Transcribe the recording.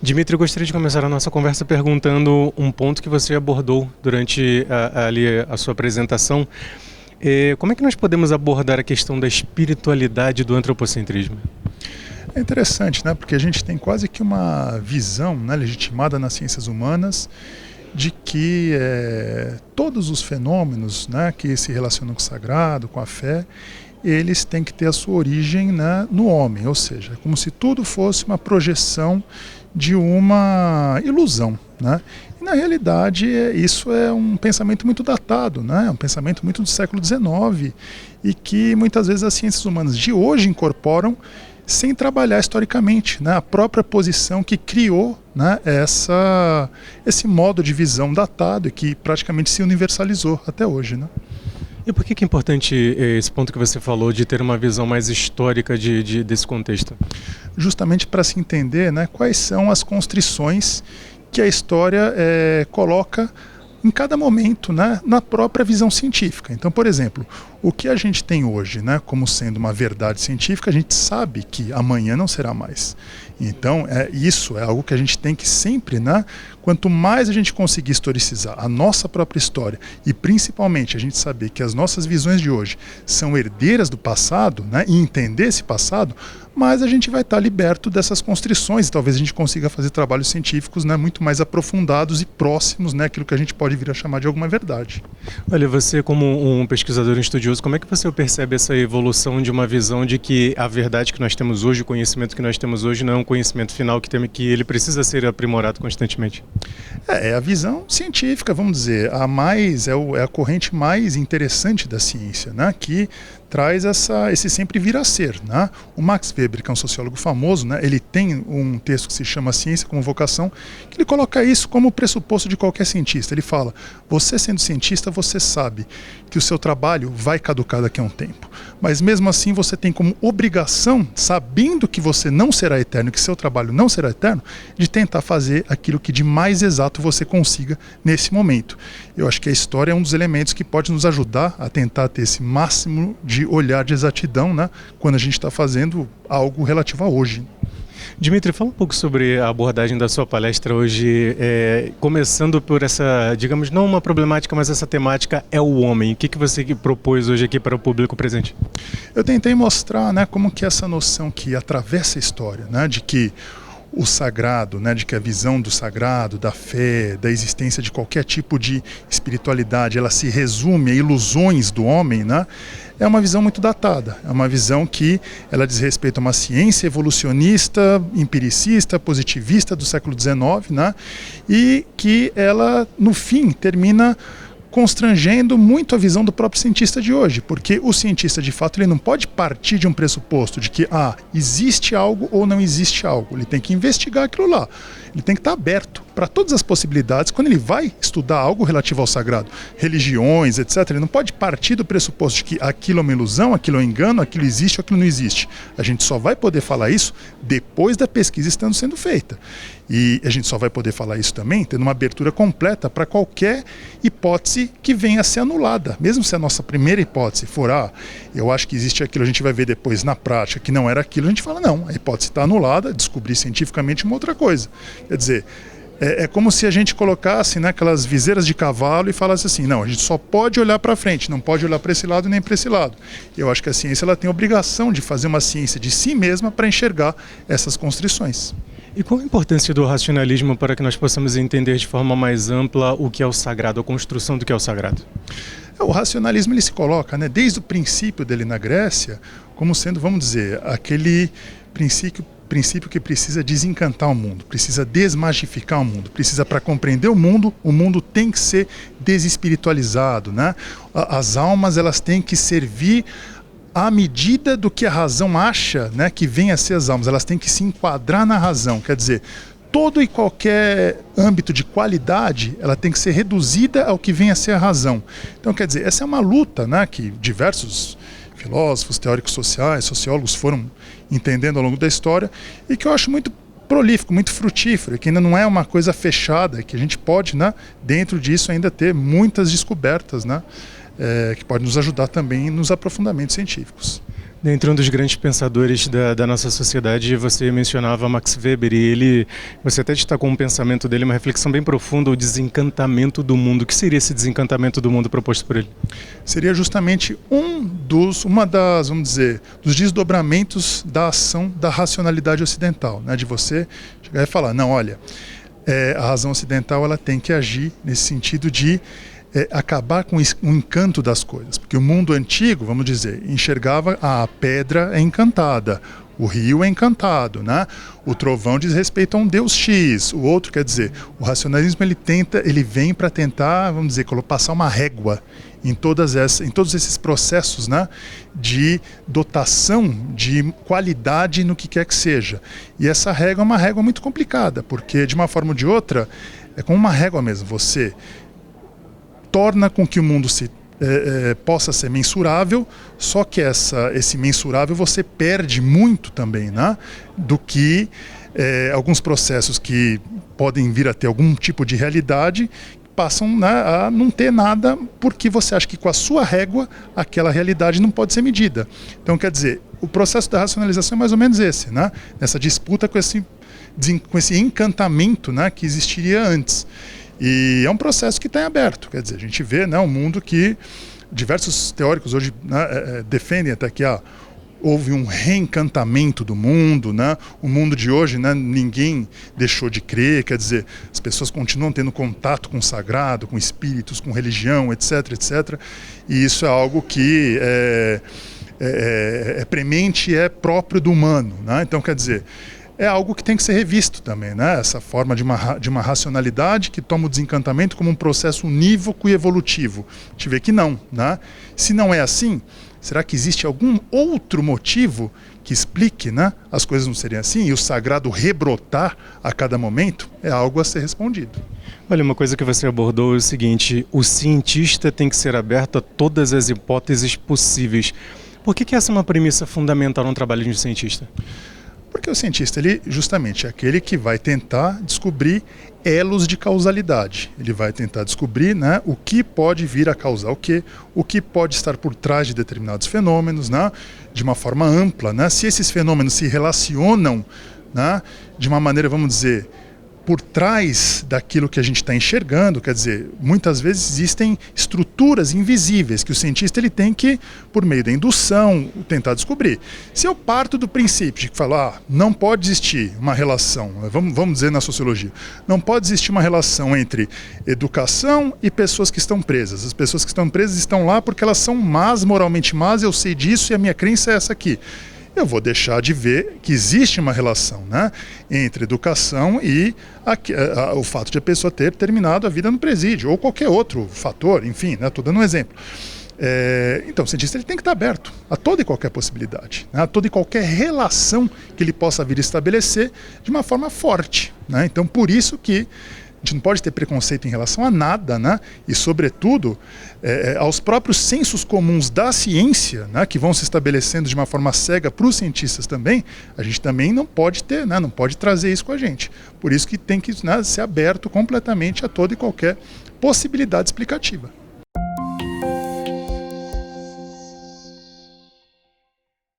Dimitri, eu gostaria de começar a nossa conversa perguntando um ponto que você abordou durante a sua apresentação. Como é que nós podemos abordar a questão da espiritualidade do antropocentrismo? É interessante, né? Porque a gente tem quase que uma visão, né, legitimada nas ciências humanas de que todos os fenômenos, né, que se relacionam com o sagrado, com a fé, eles têm que ter a sua origem, né, no homem, ou seja, como se tudo fosse uma projeção de uma ilusão, né? E na realidade isso é um pensamento muito datado, né? É um pensamento muito do século XIX e que muitas vezes as ciências humanas de hoje incorporam sem trabalhar historicamente, né, a própria posição que criou, né, esse modo de visão datado e que praticamente se universalizou até hoje, né? E por que é importante esse ponto que você falou de ter uma visão mais histórica desse contexto? Justamente para se entender, né, quais são as constrições que a história coloca em cada momento, né, na própria visão científica. Então, por exemplo, o que a gente tem hoje, né, como sendo uma verdade científica, a gente sabe que amanhã não será mais. Então, isso é algo que a gente tem que sempre, né, quanto mais a gente conseguir historicizar a nossa própria história e principalmente a gente saber que as nossas visões de hoje são herdeiras do passado, né, e entender esse passado, mais a gente vai estar liberto dessas constrições e talvez a gente consiga fazer trabalhos científicos, né, muito mais aprofundados e próximos, né, aquilo que a gente pode vir a chamar de alguma verdade. Olha, você como um pesquisador e estudioso, como é que você percebe essa evolução de uma visão de que a verdade que nós temos hoje, o conhecimento que nós temos hoje não é um conhecimento final que ele precisa ser aprimorado constantemente? É a visão científica, vamos dizer, é a corrente mais interessante da ciência, né, que traz esse sempre vir a ser, né? O Max Weber, que é um sociólogo famoso, né, ele tem um texto que se chama Ciência como Vocação, que ele coloca isso como pressuposto de qualquer cientista. Ele fala, você sendo cientista, você sabe que o seu trabalho vai caducar daqui a um tempo, mas mesmo assim você tem como obrigação, sabendo que você não será eterno, que seu trabalho não será eterno, de tentar fazer aquilo que de mais exato você consiga nesse momento. Eu acho que a história é um dos elementos que pode nos ajudar a tentar ter esse máximo de olhar de exatidão, né, quando a gente está fazendo algo relativo a hoje. Dimitri, fala um pouco sobre a abordagem da sua palestra hoje, começando por essa, digamos, não uma problemática, mas essa temática é o homem. O que você propôs hoje aqui para o público presente? Eu tentei mostrar, né, como que essa noção que atravessa a história, né, de que o sagrado, né, de que a visão do sagrado, da fé, da existência de qualquer tipo de espiritualidade, ela se resume a ilusões do homem, né, é uma visão muito datada, é uma visão que ela diz respeito a uma ciência evolucionista, empiricista, positivista do século XIX, né, e que ela, no fim, termina constrangendo muito a visão do próprio cientista de hoje, porque o cientista, de fato, ele não pode partir de um pressuposto de que existe algo ou não existe algo. Ele tem que investigar aquilo lá. Ele tem que estar aberto para todas as possibilidades quando ele vai estudar algo relativo ao sagrado, religiões, etc. Ele não pode partir do pressuposto de que aquilo é uma ilusão, aquilo é um engano, aquilo existe ou aquilo não existe. A gente só vai poder falar isso depois da pesquisa estando sendo feita. E a gente só vai poder falar isso também tendo uma abertura completa para qualquer hipótese que venha a ser anulada. Mesmo se a nossa primeira hipótese for, eu acho que existe aquilo, a gente vai ver depois na prática que não era aquilo, a gente fala, não, a hipótese está anulada, descobrir cientificamente uma outra coisa. Quer dizer, é como se a gente colocasse, né, aquelas viseiras de cavalo e falasse assim, não, a gente só pode olhar para frente, não pode olhar para esse lado nem para esse lado. Eu acho que a ciência ela tem a obrigação de fazer uma ciência de si mesma para enxergar essas constrições. E qual a importância do racionalismo para que nós possamos entender de forma mais ampla o que é o sagrado, a construção do que é o sagrado? O racionalismo ele se coloca, né, desde o princípio dele na Grécia como sendo, vamos dizer, aquele princípio que precisa desencantar o mundo, precisa desmagificar o mundo, precisa, para compreender o mundo tem que ser desespiritualizado, né? As almas elas têm que servir à medida do que a razão acha, né, que vem a ser as almas, elas têm que se enquadrar na razão, quer dizer, todo e qualquer âmbito de qualidade, ela tem que ser reduzida ao que vem a ser a razão. Então, quer dizer, essa é uma luta, né, que diversos filósofos, teóricos sociais, sociólogos foram entendendo ao longo da história e que eu acho muito prolífico, muito frutífero, que ainda não é uma coisa fechada, que a gente pode, né, dentro disso ainda ter muitas descobertas, né, que podem nos ajudar também nos aprofundamentos científicos. Dentre um dos grandes pensadores da nossa sociedade, você mencionava Max Weber, e você até destacou um pensamento dele, uma reflexão bem profunda, o desencantamento do mundo. O que seria esse desencantamento do mundo proposto por ele? Seria justamente vamos dizer, dos desdobramentos da ação da racionalidade ocidental, né? De você chegar e falar, não, olha, a razão ocidental ela tem que agir nesse sentido de acabar com o encanto das coisas, porque o mundo antigo, vamos dizer, enxergava a pedra é encantada, o rio é encantado, né? O trovão diz respeito a um Deus X, o outro, quer dizer, o racionalismo ele vem para tentar, vamos dizer, passar uma régua em todos esses processos, né, de dotação de qualidade no que quer que seja. E essa régua é uma régua muito complicada, porque de uma forma ou de outra é como uma régua mesmo, você torna com que o mundo possa ser mensurável, só que esse mensurável você perde muito também, né? Do que alguns processos que podem vir a ter algum tipo de realidade passam, né, a não ter nada porque você acha que com a sua régua aquela realidade não pode ser medida. Então, quer dizer, o processo da racionalização é mais ou menos esse, né? Nessa disputa com esse encantamento, né, que existiria antes. E é um processo que está em aberto, quer dizer, a gente vê, né, um mundo que diversos teóricos hoje, né, defendem até que houve um reencantamento do mundo, né? O mundo de hoje, né, ninguém deixou de crer, quer dizer, as pessoas continuam tendo contato com o sagrado, com espíritos, com religião, etc, etc. E isso é algo que é premente, é próprio do humano, né? Então, quer dizer, é algo que tem que ser revisto também, né? Essa forma de uma racionalidade que toma o desencantamento como um processo unívoco e evolutivo. A gente vê que não, né? Se não é assim, será que existe algum outro motivo que explique, né, as coisas não serem assim e o sagrado rebrotar a cada momento? É algo a ser respondido. Olha, uma coisa que você abordou é o seguinte: o cientista tem que ser aberto a todas as hipóteses possíveis. Por que essa é uma premissa fundamental no trabalho de um cientista? Porque o cientista, ele justamente é aquele que vai tentar descobrir elos de causalidade. Ele vai tentar descobrir, né, o que pode vir a causar o que pode estar por trás de determinados fenômenos, né, de uma forma ampla, né, se esses fenômenos se relacionam, né, de uma maneira, vamos dizer, por trás daquilo que a gente está enxergando. Quer dizer, muitas vezes existem estruturas invisíveis que o cientista ele tem que, por meio da indução, tentar descobrir. Se eu parto do princípio de que falar, não pode existir uma relação, vamos dizer na sociologia, não pode existir uma relação entre educação e pessoas que estão presas. As pessoas que estão presas estão lá porque elas são más, moralmente más, eu sei disso e a minha crença é essa aqui. Eu vou deixar de ver que existe uma relação, né, entre educação e o fato de a pessoa ter terminado a vida no presídio, ou qualquer outro fator, enfim, né, estou dando um exemplo. Então, o cientista ele tem que estar aberto a toda e qualquer possibilidade, né, a toda e qualquer relação que ele possa vir estabelecer de uma forma forte, né? Então, por isso que a gente não pode ter preconceito em relação a nada, né? E, sobretudo, aos próprios sensos comuns da ciência, né, que vão se estabelecendo de uma forma cega para os cientistas também, a gente também não pode ter, né, não pode trazer isso com a gente. Por isso que tem que, né, ser aberto completamente a toda e qualquer possibilidade explicativa.